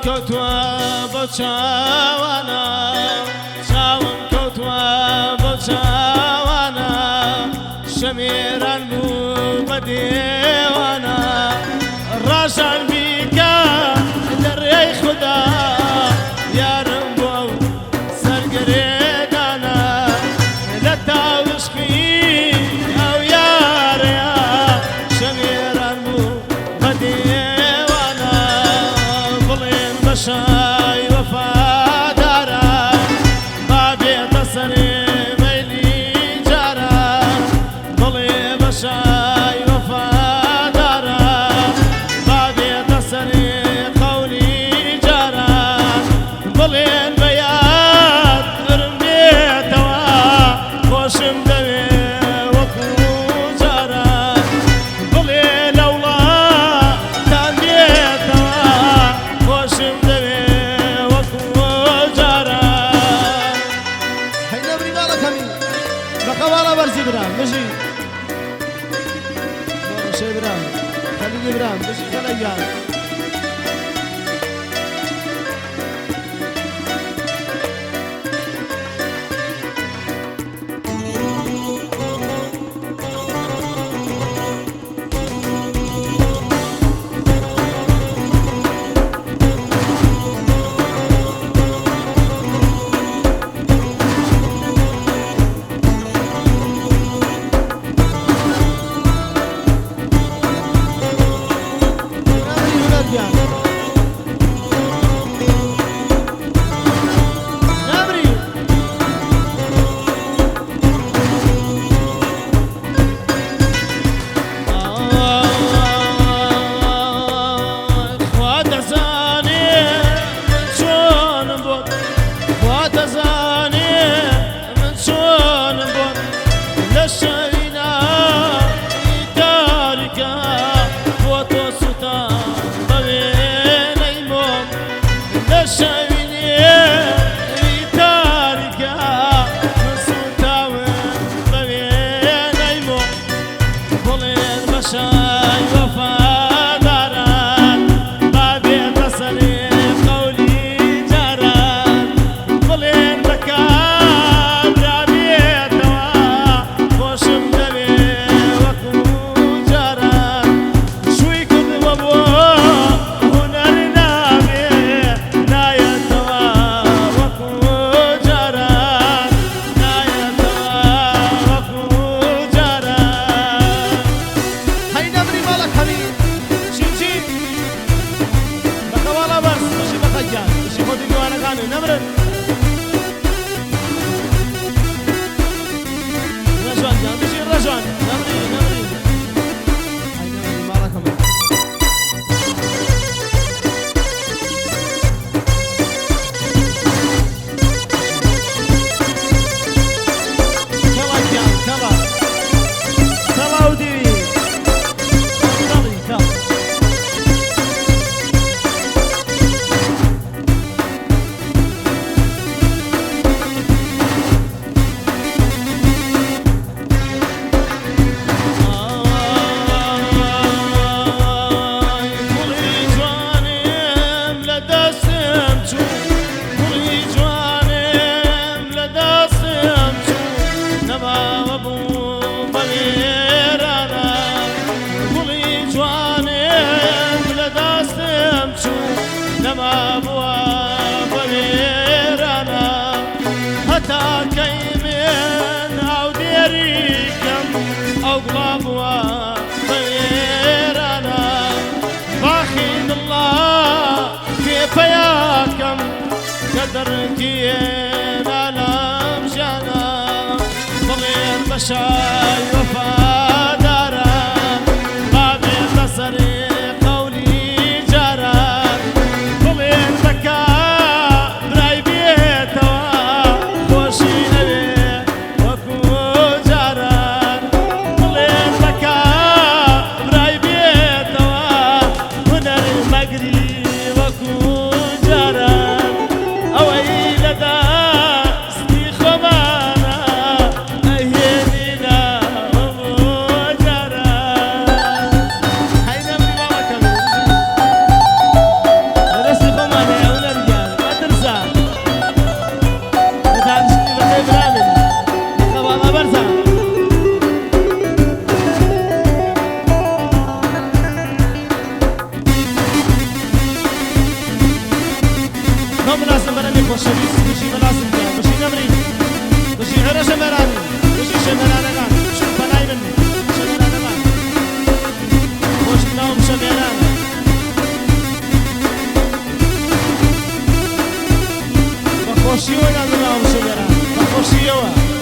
کەوتووە بۆ چاوانە چاوم کەوتووە بۆ چاوانە شەمێران بوو بە دێوانە ڕاژان بیکە دەڕێی خودا یارم بۆ ئەو سەرگەرێدانە لە تاوشقی ئەو یارەیە شەمێران بوو بە دێوانە بڵێن بە شای وەفادارە با بێتە سەرێ مەیلی جارە بڵێ بە شای وەفادارە با بێتە سەرێ قەولی جارە بڵێن بە یاد برم بێتەوە خۆشم دەوێ وەکو جارە بڵێ لە وڵاتان بێتەوە خۆشم دەوێ وەکو جارە هەینە بری ماڵەکەمی بە قەواڵە بەرزی برام بژی ڕۆشەی برام خەلیلی برام بژی خەلەیان فياكم كدركين على مجانا ضليل مشاي وفادارا بابي بصري قولي جارا ضليل بكا براي بيتوا خوشي نبي وكو جارا ضليل بكا براي بيتوا هنر المقري وكو أويل دا ستي خمانا أهينينا نام لازم برای خوشویست بشی لازم بیا بشی نمری بشی عرش مرانی بشی شمرانگان شو پنای من شمرانگان خوش نام شمران بخوشی و نام شمران بخوشی و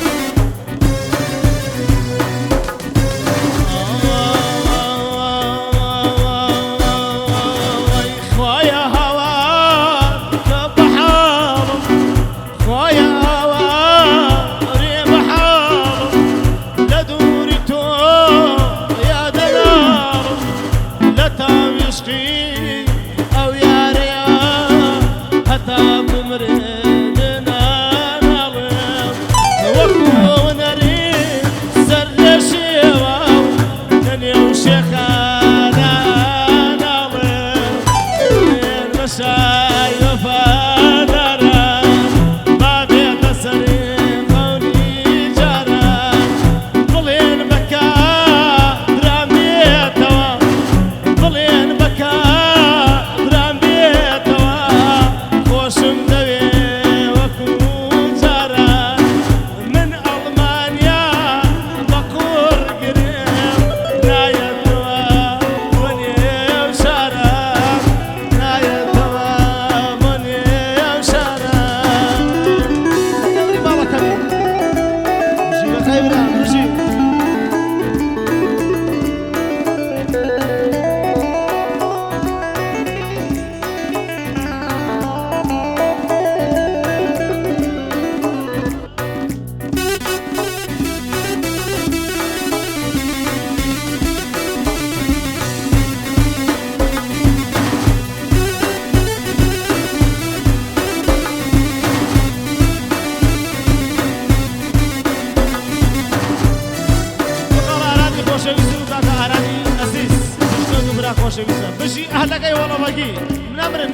بشي أهلك أي والله باقي نمر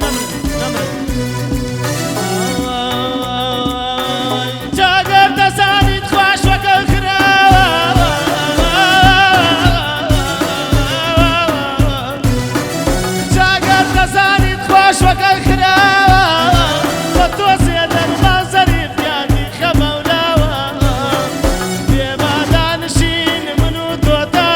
جاقر تساني تخواش وكالخرا جاقر تساني تخواش وكالخرا فتوسي أدن منظري خياني خمولاوا بيبادان شين منو توتاوي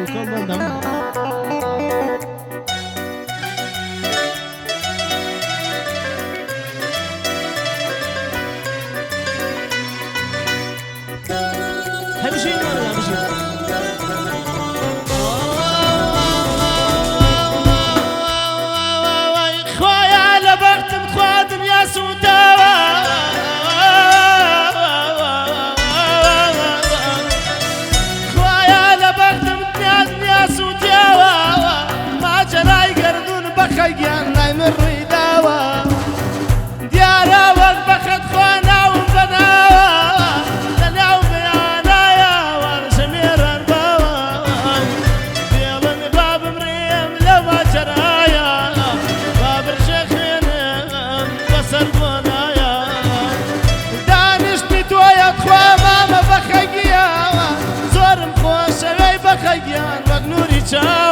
دووکەڵ بەندەم هەمیشەی نوانە هەمیشەی خۆیە لە بەختم خوا دنیا سوتاوە خۆیە لە بەختم دنیا سوتاوە ماجەرای گەردوون بە خەیگیان لای من ڕوویداوە دیارە وەک بەخەت خوا ناوم بەناوە لە ناو بەیانایە وەرژەمێران باوە دێڵن با بمرێم لە ماجەرایە با برژە خوێنم بەسەر بۆنایە دانیشتی تۆیە خوا مامە بە خەیگیاوە زۆرم خۆشەوەی بە خەیگیان وەک نووری چاوە